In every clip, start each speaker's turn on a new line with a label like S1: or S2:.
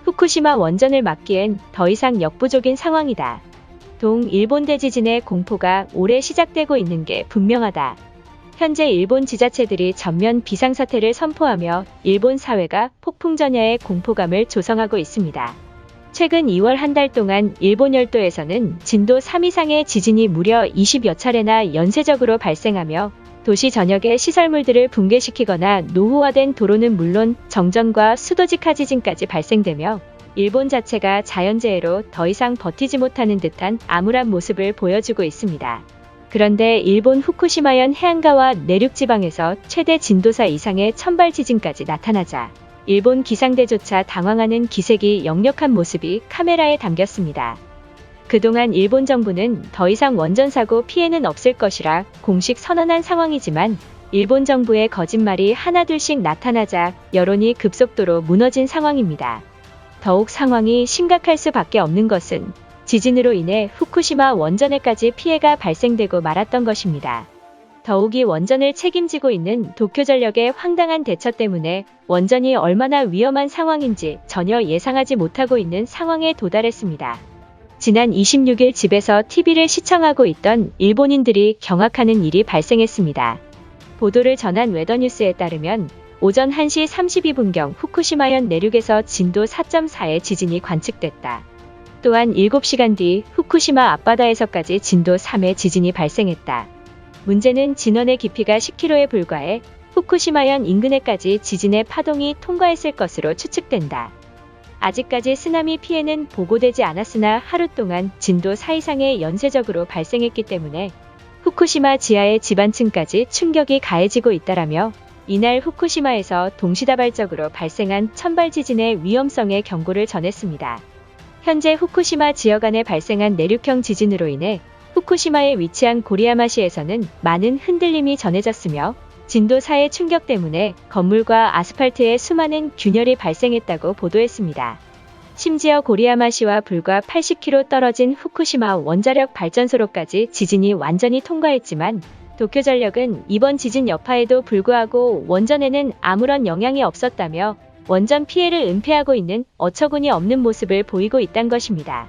S1: 후쿠시마 원전을 막기엔 더 이상 역부족인 상황이다. 일본 대지진의 공포가 올해 시작되고 있는 게 분명하다. 현재 일본 지자체들이 전면 비상사태를 선포하며 일본 사회가 폭풍전야의 공포감을 조성하고 있습니다. 최근 2월 한 달 동안 일본 열도에서는 진도 3 이상의 지진이 무려 20여 차례나 연쇄적으로 발생하며 도시 전역의 시설물들을 붕괴시키거나 노후화된 도로는 물론 정전과 수도직하 지진까지 발생되며 일본 자체가 자연재해로 더 이상 버티지 못하는 듯한 암울한 모습을 보여주고 있습니다. 그런데 일본 후쿠시마현 해안가와 내륙지방에서 최대 진도 4 이상의 천발 지진까지 나타나자 일본 기상대조차 당황하는 기색이 역력한 모습이 카메라에 담겼습니다. 그동안 일본 정부는 더 이상 원전 사고 피해는 없을 것이라 공식 선언한 상황이지만 일본 정부의 거짓말이 하나둘씩 나타나자 여론이 급속도로 무너진 상황입니다. 더욱 상황이 심각할 수밖에 없는 것은 지진으로 인해 후쿠시마 원전에까지 피해가 발생되고 말았던 것입니다. 더욱이 원전을 책임지고 있는 도쿄전력의 황당한 대처 때문에 원전이 얼마나 위험한 상황인지 전혀 예상하지 못하고 있는 상황에 도달했습니다. 지난 26일 집에서 TV를 시청하고 있던 일본인들이 경악하는 일이 발생했습니다. 보도를 전한 웨더뉴스에 따르면 오전 1시 32분경 후쿠시마현 내륙에서 진도 4.4의 지진이 관측됐다. 또한 7시간 뒤 후쿠시마 앞바다에서까지 진도 3의 지진이 발생했다. 문제는 진원의 깊이가 10km에 불과해 후쿠시마현 인근에까지 지진의 파동이 통과했을 것으로 추측된다. 아직까지 쓰나미 피해는 보고되지 않았으나 하루 동안 진도 4 이상의 연쇄적으로 발생했기 때문에 후쿠시마 지하의 집안층까지 충격이 가해지고 있다라며 이날 후쿠시마에서 동시다발적으로 발생한 천발 지진의 위험성의 경고를 전했습니다. 현재 후쿠시마 지역 안에 발생한 내륙형 지진으로 인해 후쿠시마에 위치한 고리야마시에서는 많은 흔들림이 전해졌으며 진도 4의 충격 때문에 건물과 아스팔트에 수많은 균열이 발생했다고 보도했습니다. 심지어 고리야마시와 불과 80km 떨어진 후쿠시마 원자력 발전소로까지 지진이 완전히 통과했지만 도쿄전력은 이번 지진 여파에도 불구하고 원전에는 아무런 영향이 없었다며 원전 피해를 은폐하고 있는 어처구니 없는 모습을 보이고 있다는 것입니다.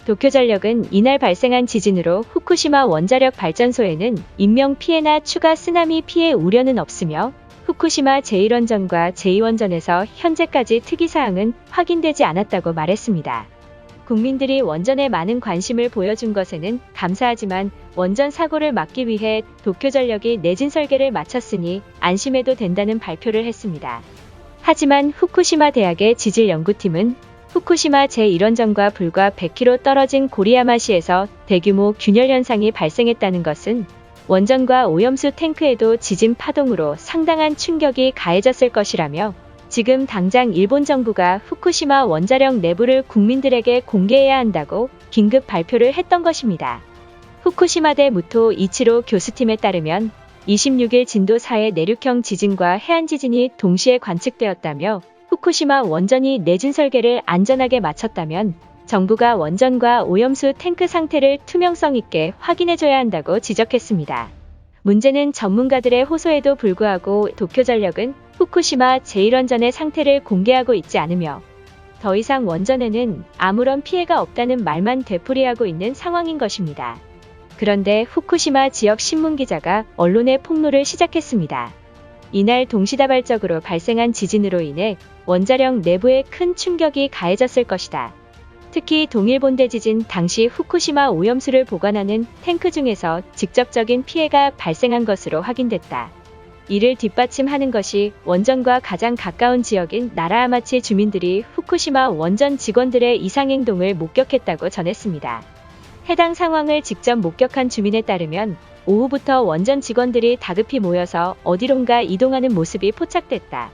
S1: 도쿄전력은 이날 발생한 지진으로 후쿠시마 원자력 발전소에는 인명피해나 추가 쓰나미 피해 우려는 없으며 후쿠시마 제1원전과 제2원전에서 현재까지 특이사항은 확인되지 않았다고 말했습니다. 국민들이 원전에 많은 관심을 보여준 것에는 감사하지만 원전 사고를 막기 위해 도쿄전력이 내진 설계를 마쳤으니 안심해도 된다는 발표를 했습니다. 하지만 후쿠시마 대학의 지질연구팀은 후쿠시마 제1원전과 불과 100km 떨어진 고리야마시에서 대규모 균열 현상이 발생했다는 것은 원전과 오염수 탱크에도 지진 파동으로 상당한 충격이 가해졌을 것이라며 지금 당장 일본 정부가 후쿠시마 원자력 내부를 국민들에게 공개해야 한다고 긴급 발표를 했던 것입니다. 후쿠시마대 무토 이치로 교수팀에 따르면 26일 진도 4의 내륙형 지진과 해안 지진이 동시에 관측되었다며 후쿠시마 원전이 내진 설계를 안전하게 마쳤다면 정부가 원전과 오염수 탱크 상태를 투명성 있게 확인해줘야 한다고 지적했습니다. 문제는 전문가들의 호소에도 불구하고 도쿄전력은 후쿠시마 제1원전의 상태를 공개하고 있지 않으며 더 이상 원전에는 아무런 피해가 없다는 말만 되풀이하고 있는 상황인 것입니다. 그런데 후쿠시마 지역 신문기자가 언론의 폭로를 시작했습니다. 이날 동시다발적으로 발생한 지진으로 인해 원자력 내부에 큰 충격이 가해졌을 것이다. 특히 동일본대 지진 당시 후쿠시마 오염수를 보관하는 탱크 중에서 직접적인 피해가 발생한 것으로 확인됐다. 이를 뒷받침하는 것이 원전과 가장 가까운 지역인 나라하마치 주민들이 후쿠시마 원전 직원들의 이상행동을 목격했다고 전했습니다. 해당 상황을 직접 목격한 주민에 따르면 오후부터 원전 직원들이 다급히 모여서 어디론가 이동하는 모습이 포착됐다.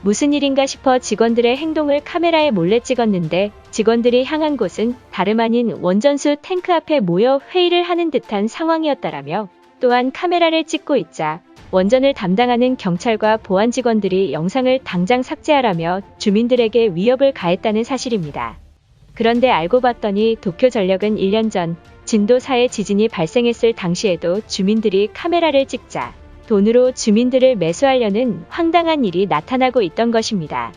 S1: 무슨 일인가 싶어 직원들의 행동을 카메라에 몰래 찍었는데 직원들이 향한 곳은 다름 아닌 원전수 탱크 앞에 모여 회의를 하는 듯한 상황이었다라며 또한 카메라를 찍고 있자 원전을 담당하는 경찰과 보안 직원들이 영상을 당장 삭제하라며 주민들에게 위협을 가했다는 사실입니다. 그런데 알고 봤더니 도쿄전력은 1년 전 진도 4의 지진이 발생했을 당시에도 주민들이 카메라를 찍자 돈으로 주민들을 매수하려는 황당한 일이 나타나고 있던 것입니다.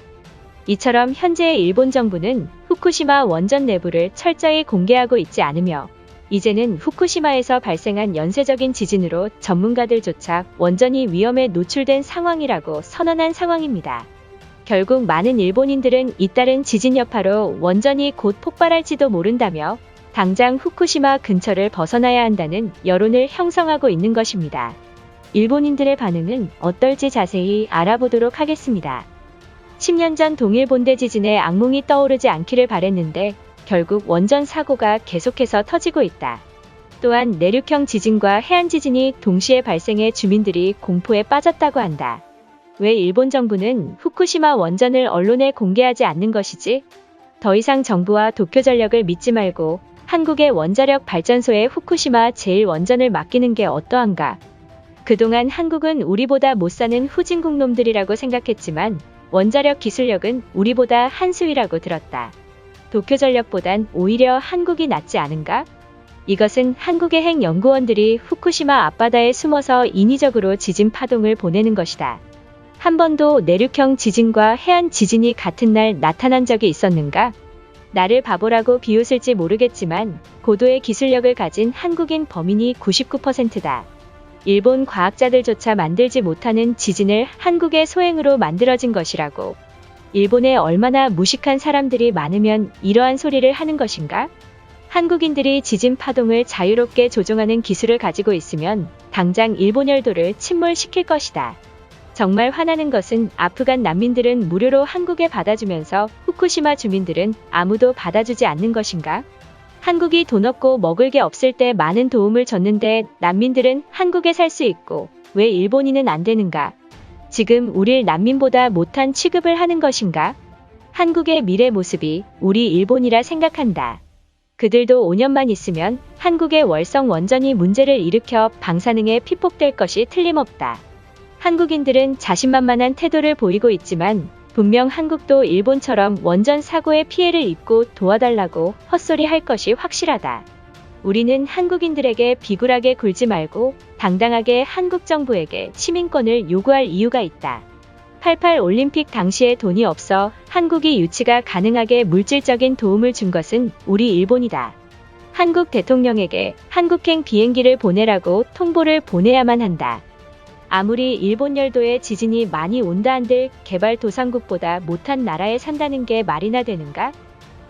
S1: 이처럼 현재의 일본 정부는 후쿠시마 원전 내부를 철저히 공개하고 있지 않으며 이제는 후쿠시마에서 발생한 연쇄적인 지진으로 전문가들조차 원전이 위험에 노출된 상황이라고 선언한 상황입니다. 결국 많은 일본인들은 잇따른 지진 여파로 원전이 곧 폭발할지도 모른다며 당장 후쿠시마 근처를 벗어나야 한다는 여론을 형성하고 있는 것입니다. 일본인들의 반응은 어떨지 자세히 알아보도록 하겠습니다. 10년 전 동일 본대 지진에 악몽이 떠오르지 않기를 바랬는데 결국 원전 사고가 계속해서 터지고 있다. 또한 내륙형 지진과 해안 지진이 동시에 발생해 주민들이 공포에 빠졌다고 한다. 왜 일본 정부는 후쿠시마 원전을 언론에 공개하지 않는 것이지? 더 이상 정부와 도쿄전력을 믿지 말고 한국의 원자력 발전소에 후쿠시마 제1원전을 맡기는 게 어떠한가? 그동안 한국은 우리보다 못사는 후진국 놈들이라고 생각했지만 원자력 기술력은 우리보다 한 수위라고 들었다. 도쿄전력보단 오히려 한국이 낫지 않은가? 이것은 한국의 핵연구원들이 후쿠시마 앞바다에 숨어서 인위적으로 지진 파동을 보내는 것이다. 한 번도 내륙형 지진과 해안 지진이 같은 날 나타난 적이 있었는가? 나를 바보라고 비웃을지 모르겠지만 고도의 기술력을 가진 한국인 범인이 99%다. 일본 과학자들조차 만들지 못하는 지진을 한국의 소행으로 만들어진 것이라고. 일본에 얼마나 무식한 사람들이 많으면 이러한 소리를 하는 것인가? 한국인들이 지진 파동을 자유롭게 조종하는 기술을 가지고 있으면 당장 일본 열도를 침몰시킬 것이다. 정말 화나는 것은 아프간 난민들은 무료로 한국에 받아주면서 후쿠시마 주민들은 아무도 받아주지 않는 것인가? 한국이 돈 없고 먹을 게 없을 때 많은 도움을 줬는데 난민들은 한국에 살 수 있고 왜 일본인은 안 되는가? 지금 우릴 난민보다 못한 취급을 하는 것인가? 한국의 미래 모습이 우리 일본이라 생각한다. 그들도 5년만 있으면 한국의 월성 원전이 문제를 일으켜 방사능에 피폭될 것이 틀림없다. 한국인들은 자신만만한 태도를 보이고 있지만 분명 한국도 일본처럼 원전 사고의 피해를 입고 도와달라고 헛소리 할 것이 확실하다. 우리는 한국인들에게 비굴하게 굴지 말고 당당하게 한국 정부에게 시민권을 요구할 이유가 있다. 88 올림픽 당시에 돈이 없어 한국이 유치가 가능하게 물질적인 도움을 준 것은 우리 일본이다. 한국 대통령에게 한국행 비행기를 보내라고 통보를 보내야만 한다. 아무리 일본 열도에 지진이 많이 온다 한들 개발도상국보다 못한 나라에 산다는 게 말이나 되는가?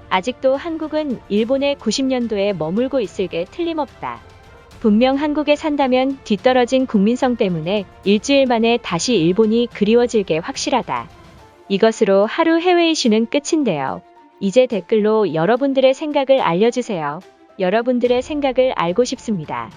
S1: 아직도 한국은 일본의 90년도에 머물고 있을 게 틀림없다. 분명 한국에 산다면 뒤떨어진 국민성 때문에 일주일 만에 다시 일본이 그리워질 게 확실하다. 이것으로 하루 해외 이슈는 끝인데요. 이제 댓글로 여러분들의 생각을 알려주세요. 여러분들의 생각을 알고 싶습니다.